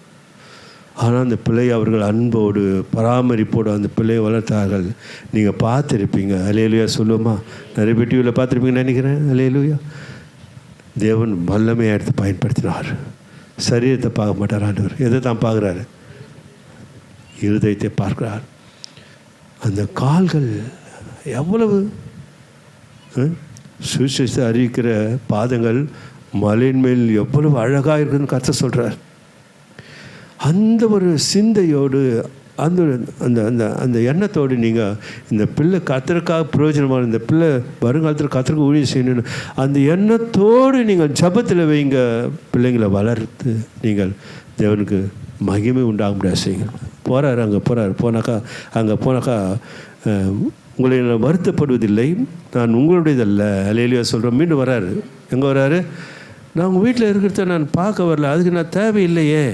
ஆனால் அந்த பிள்ளையை அவர்கள் அன்போடு பராமரிப்போடு அந்த பிள்ளையை வளர்த்தார்கள். நீங்கள் பார்த்துருப்பீங்க. அல்லேலூயா சொல்லுவோமா? நிறைய பேட்டியில் பார்த்துருப்பீங்கன்னு நினைக்கிறேன். அல்லேலூயா. தேவன் வல்லமையாக எடுத்து பயன்படுத்தினார். சரீரத்தை பார்க்க மாட்டார் ஆண்டவர். எதை தான் பார்க்குறாரு? இருதயத்தை பார்க்கிறார். அந்த கால்கள் எவ்வளவு சுவிசேஷத்தை அறிவிக்கிற பாதங்கள் மலையின் மேல் எவ்வளவு அழகாக இருக்குதுன்னு கர்த்தர் சொல்கிறார். அந்த ஒரு சிந்தையோடு அந்த அந்த அந்த அந்த எண்ணத்தோடு நீங்கள் இந்த பிள்ளை கர்த்தருக்காக பிரயோஜனமான இந்த பிள்ளை வருங்காலத்தில் கர்த்தருக்கு ஊழியம் செய்யணும்னு அந்த எண்ணத்தோடு நீங்கள் ஜபத்தில் வைங்க. பிள்ளைங்களை வளர்த்து நீங்கள் தேவனுக்கு மகிமை உண்டாக முடியாது செய்யுங்க. அங்கே போனாக்கா உங்களை நான் வருத்தப்படுவதில்லை, நான் உங்களுடையதல்ல. அல்லேலூயா சொல்கிறேன். மீண்டும் வராரு. எங்கே வராரு? நான் உங்கள் வீட்டில் இருக்கிறத நான் பார்க்க வரல, அதுக்கு நான் தேவையில்லையே.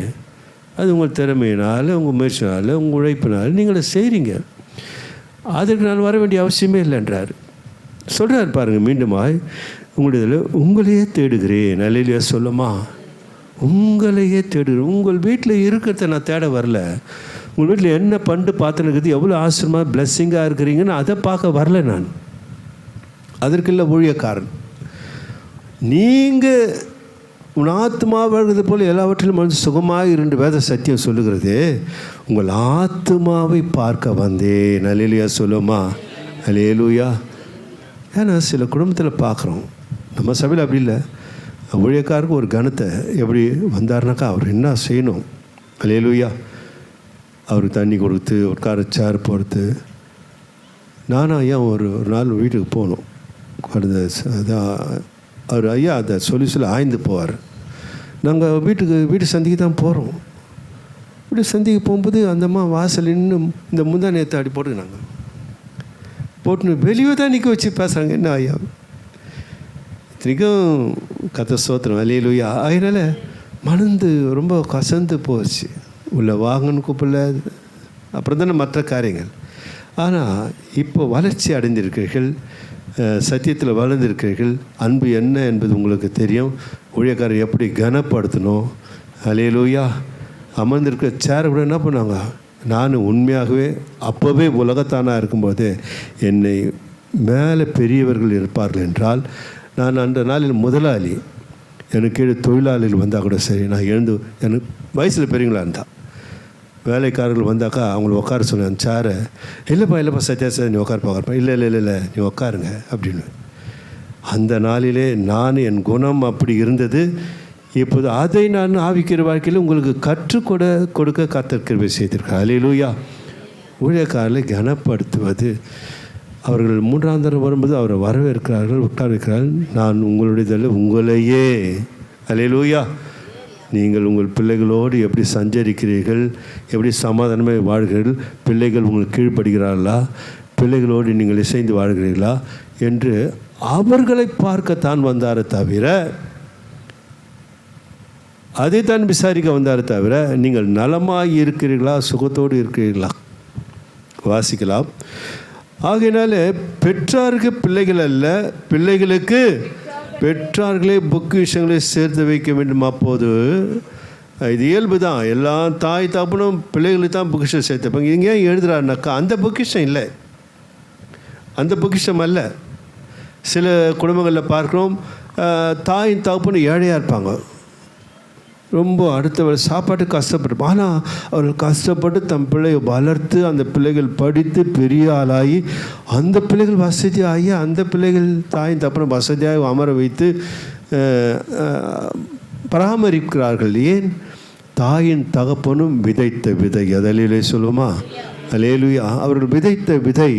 அது உங்கள் திறமையினால், உங்கள் முயற்சினால், உங்கள் உழைப்பினால் நீங்களே செய்கிறீங்க. அதற்கு நான் வர வேண்டிய அவசியமே இல்லைன்றார். சொல்கிறார் பாருங்கள் மீண்டுமாய், உங்களுடையதில் உங்களையே தேடுகிறேன். அல்லேலூயா சொல்லுமா? உங்களையே தேடுகிறேன். உங்கள் வீட்டில் இருக்கிறத நான் தேட வரல. உங்கள் வீட்டில் என்ன பண்டு பார்த்துன்னு எவ்வளோ ஆசிரமாக பிளஸ்ஸிங்காக இருக்கிறீங்கன்னு அதை பார்க்க வரல நான். அதற்கில்ல ஊழியக்காரன். நீங்கள் உன் ஆத்மா வாழ்கிறது போல் எல்லாவற்றிலும் வந்து சுகமாக இருந்து வேத சத்தியம் சொல்லுகிறது. உங்கள் ஆத்மாவை பார்க்க வந்தேன். அல்லேலூயா சொல்லுமா? அல்லேலூயா. ஏன்னா சில குடும்பத்தில் பார்க்குறோம், நம்ம சபையில் அப்படி இல்லை. ஊழியக்காருக்கு ஒரு கணத்தை எப்படி வந்தார்னாக்கா அவர் என்ன செய்யணும்? அல்லேலூயா. அவருக்கு தண்ணி கொடுத்து உட்கார சேர் போடுத்து. நானும் ஐயா ஒரு நாள் வீட்டுக்கு போகணும். அதான் அவர் ஐயா அதை சொல்லி ஆய்ந்து போவார். நாங்கள் வீட்டு சந்திக்கு தான் போகிறோம். வீட்டு சந்திக்கு போகும்போது அந்தம்மா வாசல் இன்னும் இந்த முந்தானேற்ற அடி போட்டுக்கினாங்க. போட்டுன்னு வெளியே தான் நிற்க வச்சு பேசுகிறாங்க. என்ன ஐயா இத்தனைக்கும் கதை சோத்திரம். அல்லேலூயா. அதனால் மணந்து ரொம்ப கசந்து போச்சு. உள்ள வாங்கன்னு கூப்பிடல. அப்புறம் தானே மற்ற காரியங்கள். ஆனால் இப்போ வளர்ச்சி அடைந்திருக்கிறீர்கள், சத்தியத்தில் வளர்ந்திருக்கிறீர்கள். அன்பு என்ன என்பது உங்களுக்கு தெரியும். ஊழியக்காரர் எப்படி கனப்படுத்தணும். அல்லேலூயா. அமர்ந்திருக்கிற சேரை கூட என்ன பண்ணாங்க? நான் உண்மையாகவே அப்போவே உலகத்தானாக இருக்கும்போது என்னை மேலே பெரியவர்கள் இருப்பார்கள் என்றால், நான் அந்த நாளில் முதலாளி, எனக்கு கீழே தொழிலாளிகள் வந்தால் கூட சரி, நான் எழுந்து எனக்கு வயசில் பெரியவங்களாக இருந்தால் வேலைக்காரர்கள் வந்தாக்கா அவங்கள உட்கார சொன்னேன். சேரை இல்லைப்பா சத்யா நீ உட்காருப்பா. இல்லை நீ உட்காருங்க அப்படின்னு. அந்த நாளிலே நான் என் குணம் அப்படி இருந்தது. இப்போது அதை நான் ஆவிக்கிற வாழ்க்கையில் உங்களுக்கு கொடுக்க கர்த்தர் கிருபை செய்திருக்கார். அல்லேலூயா. ஊழியக்காரர்களை கனப்படுத்துவது. அவர்கள் மூன்றாம் தரம் வரும்போது அவரை வரவேற்கிறார்கள், உட்கார்க்கிறார்கள். நான் உங்களுடையதில் உங்களையே. அல்லேலூயா. நீங்கள் உங்கள் பிள்ளைகளோடு எப்படி சஞ்சரிக்கிறீர்கள், எப்படி சமாதானமாக வாழ்கிறீர்கள், பிள்ளைகள் உங்களுக்கு கீழ்ப்படுகிறார்களா, பிள்ளைகளோடு நீங்கள் இசைந்து வாழ்கிறீர்களா என்று அவர்களை பார்க்கத்தான் வந்தாரே தவிர, அதைத்தான் விசாரிக்க வந்தாரே தவிர, நீங்கள் நலமாக இருக்கிறீர்களா, சுகத்தோடு இருக்கிறீர்களா. வாசிக்கலாம். ஆகையினால பெற்றாருக்கு பிள்ளைகள் அல்ல, பிள்ளைகளுக்கு பெற்றார்களே பொக்கிஷங்களை சேர்த்து வைக்க வேண்டும். அப்போது இது இயல்பு தான். எல்லா தாய் தகப்பனும் பிள்ளைகளுக்கு தான் பொக்கிஷம் சேர்த்துப்பாங்க. இங்கே ஏன் எழுதுறாருனாக்கா அந்த பொக்கிஷம் இல்லை, அந்த பொக்கிஷம் அல்ல. சில குடும்பங்களில் பார்க்குறோம், தாயின் தகப்பனும் ஏழையாக இருப்பாங்க, ரொம்ப அடுத்த சாப்பாட்டு கஷ்டப்பட்டு. ஆனால் அவர்கள் கஷ்டப்பட்டு தம் பிள்ளையை வளர்த்து அந்த பிள்ளைகள் படித்து பெரிய ஆளாகி அந்த பிள்ளைகள் வசதியாகி அந்த பிள்ளைகள் தாயின் தகப்பனை வசதியாக அமர வைத்து பராமரிக்கிறார்கள். ஏன்? தாயின் தகப்பனும் விதைத்த விதை. எதலிலே சொல்லுமா? அல்லேலூயா. அவர்கள் விதைத்த விதை,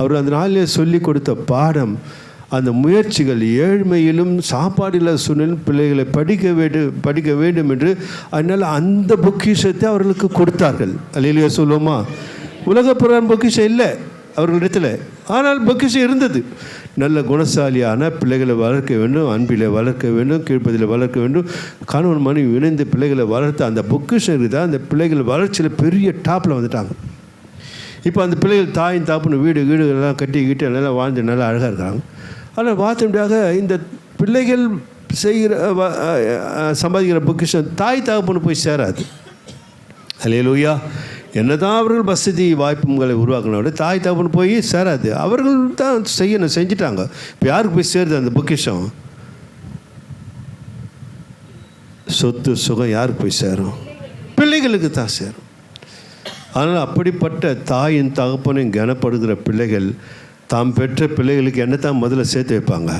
அவர் அந்த நாளிலே சொல்லி கொடுத்த பாடம், அந்த முயற்சிகள், ஏழ்மையிலும் சாப்பாடில்லா சூழ்நிலையும் பிள்ளைகளை படிக்க வேண்டும் என்று அதனால் அந்த பொக்கிஷத்தை அவர்களுக்கு கொடுத்தார்கள். அல்லேலூயா சொல்லுவோமா? உலகப்புறம் பொக்கிஷம் இல்லை அவர்களிடத்தில், ஆனால் பொக்கிஷம் இருந்தது. நல்ல குணசாலியான பிள்ளைகளை வளர்க்க வேண்டும், அன்பில் வளர்க்க வேண்டும், கீழ்ப்பதில் வளர்க்க வேண்டும், கணவன் மனைவி இணைந்து பிள்ளைகளை வளர்த்த அந்த பொக்கிஷம் இருக்குதா, அந்த பிள்ளைகள் வளர்ச்சியில் பெரிய டாப்பில் வந்துட்டாங்க. இப்போ அந்த பிள்ளைகள் தாயின் தாப்புன்னு வீடு எல்லாம் கட்டிக்கிட்டு நல்லா வாழ்ந்து நல்லா அழகாக இருக்காங்க. ஆனால் வார்த்தையாக இந்த பிள்ளைகள் செய்கிற சம்பாதிக்கிற பொக்கிஷம் தாய் தகப்பன்னு போய் சேராது. அல்லேலூயா. என்னதான் அவர்கள் வசதி வாய்ப்புகளை உருவாக்கினோட தாய் தகப்பன்னு போய் சேராது. அவர்கள் தான் செஞ்சுட்டாங்க. இப்போ யாருக்கு போய் சேருது அந்த பொக்கிஷம்? சொத்து சுகம் யாருக்கு போய் சேரும்? பிள்ளைகளுக்கு தான் சேரும். ஆனால் அப்படிப்பட்ட தாயின் தகப்பனையும் கனப்படுகிற பிள்ளைகள் தாம் பெற்ற பிள்ளைகளுக்கு என்னத்தான் முதல்ல சேர்த்து வைப்பாங்க?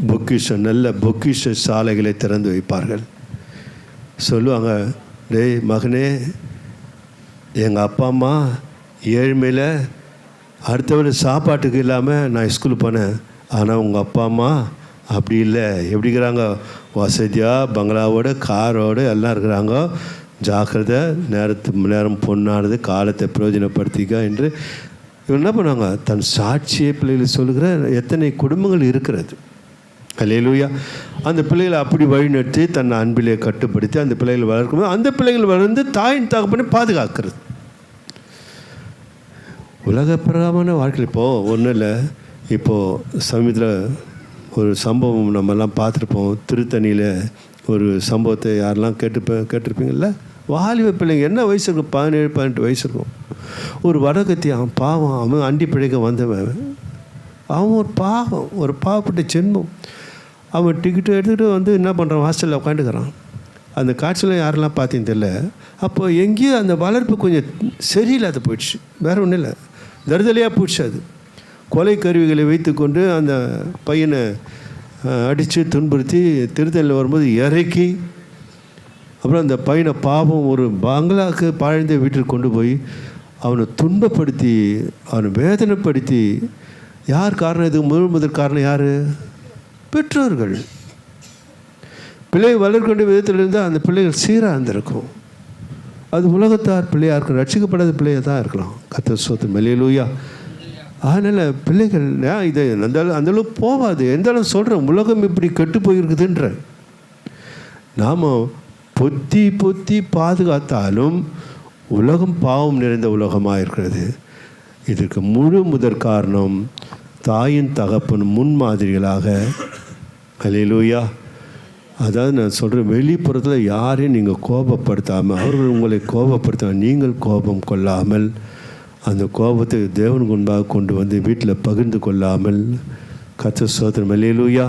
பொக்கிஷம், நல்ல பொக்கிஷ சாலைகளை திறந்து வைப்பார்கள். சொல்லுவாங்க, டேய் மகனே, எங்கள் அப்பா அம்மா ஏழ்மையில் அடுத்தவரை சாப்பாட்டுக்கு இல்லாமல் நான் ஸ்கூலுக்கு போனேன். ஆனால் உங்கள் அப்பா அம்மா அப்படி இல்லை. எப்படிங்கிறாங்க? வசதியாக பங்களாவோட காரோடு எல்லாம் இருக்கிறாங்க. ஜாக்கிரதை, நேரம் பொண்ணானது, காலத்தை பிரயோஜனப்படுத்திக்க என்று இவன் என்ன பண்ணுவாங்க? தன் சாட்சியை பிள்ளைகள் சொல்லுகிற எத்தனை குடும்பங்கள் இருக்கிறது. அல்லேலூயா. அந்த பிள்ளைகளை அப்படி வழிநடத்தி தன் அன்பிலே கட்டுப்படுத்தி அந்த பிள்ளைகளை வளர்க்கும்போது அந்த பிள்ளைகள் வளர்ந்து தாயின் தகப்பனை பாதுகாக்கிறது. உலகப்பிரகாரமான வாழ்க்கையில் இப்போது ஒன்றும் இல்லை. இப்போது சமீபத்தில் ஒரு சம்பவம் நம்மெல்லாம் பார்த்துருப்போம். திருத்தணியில் ஒரு சம்பவத்தை யாரெல்லாம் கேட்டிருப்பீங்கள்ல. வாலிப பிள்ளைங்க, என்ன வயசு இருக்கும்? 17-18 வயசு இருக்கும். ஒரு வடகத்தி, அவன் பாவம், அவன் அண்டி பிழைக்க வந்தவன், அவன் ஒரு பாவம், ஒரு பாவப்பட்ட ஜென்மம். அவன் டிக்கெட்டு எடுத்துகிட்டு வந்து என்ன பண்ணுறான்? ஹாஸ்டலில் உட்காந்துக்கிறான். அந்த காட்சியில் யாரெல்லாம் பார்த்தீங்கன்னு தெரியல. அப்போ எங்கேயும் அந்த வளர்ப்பு கொஞ்சம் சரியில்லாத போயிடுச்சு. வேறு ஒன்றும் இல்லை, தருதலையாக போயிடுச்சு. அது கொலை கருவிகளை வைத்து கொண்டு அந்த பையனை அடித்து துன்புறுத்தி திருத்தணியில் வரும்போது இறக்கி, அப்புறம் அந்த பையனை பாவம் ஒரு பங்களாவுக்கு பாழ்ந்த வீட்டில் கொண்டு போய் அவனை துன்பப்படுத்தி அவனை வேதனைப்படுத்தி. யார் காரணம்? இது முதல் காரணம் யார்? பெற்றோர்கள். பிள்ளை வளர்க்கின்ற விதத்தில் இருந்தால் அந்த பிள்ளைகள் சீராக இருந்திருக்கும். அது உலகத்தார் பிள்ளையாக இருக்கும், ரட்சிக்கப்படாத பிள்ளையாக தான் இருக்கலாம். கர்த்தர் ஸ்தோத்திரம். அல்லேலூயா. அதனால் பிள்ளைகள் இதை அந்தளவு போகாது. எந்த அளவு சொல்கிறேன், உலகம் இப்படி கெட்டு போயிருக்குதுன்ற. நாம் பொத்தி பாதுகாத்தாலும் உலகம் பாவம் நிறைந்த உலகமாக இருக்கிறது. இதற்கு முதற் காரணம் தாயின் தகப்பன் முன்மாதிரிகளாக. அல்லேலூயா. அதாவது நான் சொல்கிறேன், வெளிப்புறத்தில் யாரையும் நீங்கள் கோபப்படுத்தாமல், அவர்கள் உங்களை கோபப்படுத்தாமல், நீங்கள் கோபம் கொள்ளாமல், அந்த கோபத்தை தேவனுக்கு முன்பாக கொண்டு வந்து வீட்டில் பகிர்ந்து கொள்ளாமல், கர்த்தர் ஸ்தோத்திரம். அல்லேலூயா.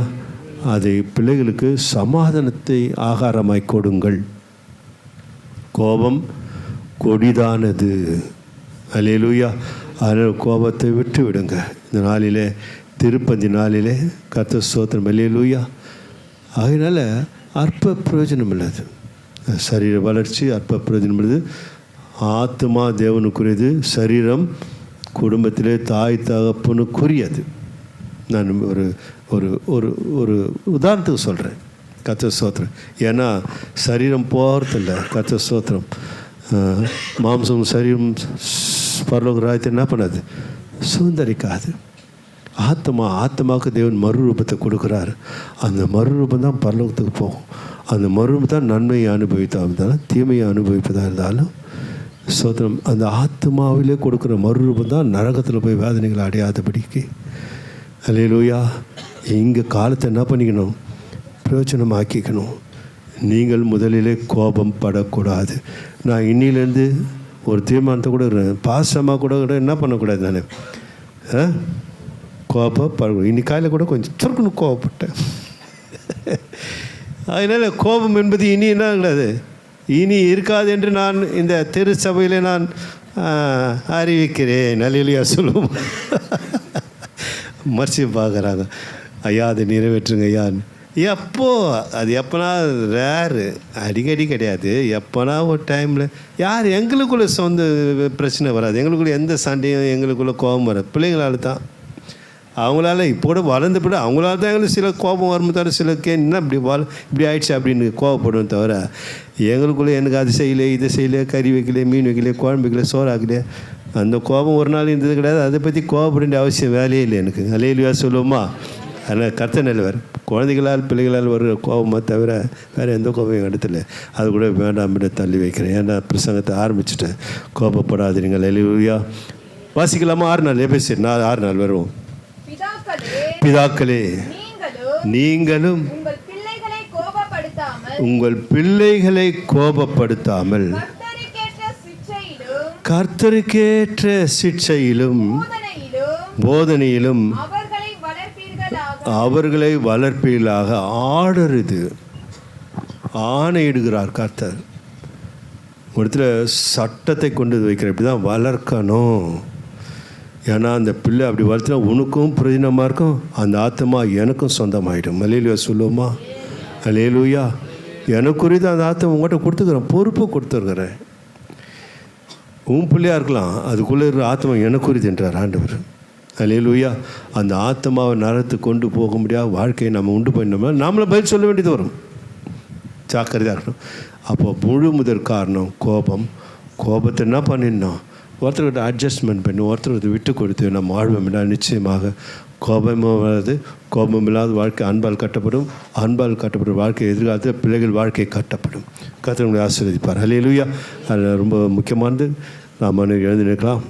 அதை பிள்ளைகளுக்கு சமாதானத்தை ஆகாரமாய் கொடுங்கள். கோபம் கொடிதானது. அல்லேலூயா. அதனால் கோபத்தை விட்டு விடுங்க. இந்த நாளிலே, திருப்பதி நாளிலே, கர்த்தர் ஸ்தோத்திரம். அல்லேலூயா. அதனால் அற்ப பிரயோஜனம் இல்லாது. சரீர வளர்ச்சி அற்ப பிரயோஜனம் உள்ளது. ஆத்மா தேவனுக்குரியது, சரீரம் குடும்பத்திலே தாய் தகப்பனுக்குரியது. நான் ஒரு ஒரு ஒரு ஒரு உதாரணத்துக்கு சொல்கிறேன். கர்த்தர் ஸ்தோத்திரம். ஏன்னா சரீரம் போகிறதில்ல. கர்த்தர் ஸ்தோத்திரம். மாம்சம் சரீரம் பரலோக ராஜ்யத்தை என்ன பண்ணாது? சுதந்தரிக்காது. ஆத்மாவுக்கு தேவன் மறுரூபத்தை கொடுக்குறாரு. அந்த மறுரூபம் தான் பரலோகத்துக்கு போகும். அந்த மறுரூபம் தான் நன்மையை அனுபவித்தா இருந்தாலும் தீமையை அனுபவிப்பதாக இருந்தாலும் ஸ்தோத்திரம். அந்த ஆத்மாவிலே கொடுக்குற மறுரூபம் தான் நரகத்தில் போய் வேதனைகளை அடையாதபடிக்கு. அல்லேலூயா. இங்கே காலத்தை என்ன பண்ணிக்கணும்? பிரயோஜனமாக்கிக்கணும். நீங்கள் முதலிலே கோபம் படக்கூடாது. நான் இன்னிலேருந்து ஒரு தீர்மானத்தை கூட பாசமாக கூட என்ன பண்ணக்கூடாது? நான் கோபப்பட இன்னி காலையில் கூட கொஞ்சம் துருக்குன்னு கோபப்பட்டேன். அதனால் கோபம் என்பது இனி என்ன கிடையாது, இனி இருக்காது என்று நான் இந்த திருச்சபையில் நான் அறிவிக்கிறேன். அல்லேலூயா சொல்லுவோம். மர்சி பார்க்குறாங்க. ஐயா அதை நிறைவேற்றுங்க ஐயா. எப்போ அது எப்போனா ரேரு, அடிக்கடி கிடையாது. எப்போனா ஒரு டைமில் யார் எங்களுக்குள்ளே சொந்த பிரச்சனை வராது, எங்களுக்குள்ளே எந்த சண்டையும் எங்களுக்குள்ளே கோபம் வராது. பிள்ளைங்களால தான், அவங்களால இப்போ கூட வளர்ந்த பிள்ளை அவங்களால தான் எங்களுக்கு சில கோபம் வரும் தவிர சில என்ன இப்படி ஆயிடுச்சு அப்படின்னு கோபப்படும் தவிர எங்களுக்குள்ளே எனக்கு அது செய்யலை இது செய்யலை, கறி வைக்கல, மீன் வைக்கல, குழம்பு வைக்கல, சோறாக்கல, அந்த கோபம் ஒரு நாள் இருந்தது கிடையாது. அதை பற்றி கோபப்பட வேண்டிய அவசியம் வேலையே இல்லை எனக்கு. அல்லேலூயா சொல்லுவோமா? அதனால் கர்த்தர் நல்லவர். குழந்தைகளால் பிள்ளைகளால் வருகிற கோபமாக தவிர வேறு எந்த கோபம் எங்கள் இடத்துல அது கூட வேண்டாம் தள்ளி வைக்கிறேன். ஏன்னா பிரசங்கத்தை ஆரம்பிச்சுட்டேன். கோபப்படாதீங்க. அல்லேலூயா. வாசிக்கலாமா? 6 நாள் எபேசியர் 6 நாள் வருவோம். பிதாக்களே நீங்களும் உங்கள் பிள்ளைகளை கோபப்படுத்தாமல் கர்த்தருக்கேற்ற சிட்சையிலும் போதனையிலும் அவர்களை வளர்ப்பீர்களாக. ஆர்டர் இது, ஆணையிடுகிறார் கர்த்தர். ஒரு இடத்துல சட்டத்தை கொண்டு வைக்கிற, இப்படி தான் வளர்க்கணும். ஏன்னா அந்த பிள்ளை அப்படி வளர்த்துனா உனக்கும் பிரயோஜனமாக இருக்கும், அந்த ஆத்மா எனக்கும் சொந்தமாயிடும். அல்லேலூயா சொல்லுவோமா? அல்லேலூயா. எனக்குரியது அந்த ஆத்மா உங்கள்கிட்ட கொடுத்துக்கிறேன், பொறுப்பு கொடுத்துருக்குறேன். உன் பிள்ளையாக இருக்கலாம், அதுக்குள்ளே இருக்கிற ஆத்மா எனக்குரியது என்றார் ஆண்டவர். அல்லேலூயா. அந்த ஆத்மாவை நரத்து கொண்டு போக முடியாத வாழ்க்கையை நம்ம உண்டு பண்ணினோம்னா நாமளை பதில் சொல்ல வேண்டியது வரும். ஜாக்கிரதையாக இருக்கணும். அப்போ முழு முதற் காரணம் கோபம். கோபத்தை என்ன பண்ணிடணும்? ஒருத்தர்கிட்ட அட்ஜஸ்ட்மெண்ட் பண்ணி ஒருத்தர் விட்டு கொடுத்து நம்ம வாழ்வோம். நிச்சயமாக கோபமும் வராது. கோபம் இல்லாத வாழ்க்கை அன்பால் கட்டப்படும். அன்பால் கட்டப்படும் வாழ்க்கை எதிர்காலத்தில் பிள்ளைகள் வாழ்க்கை கட்டப்படும். கர்த்தர் உங்களை ஆசீர்வதிப்பார். அல்லேலூயா. அது ரொம்ப முக்கியமானது. நாம் எழுந்து நிற்கலாம்.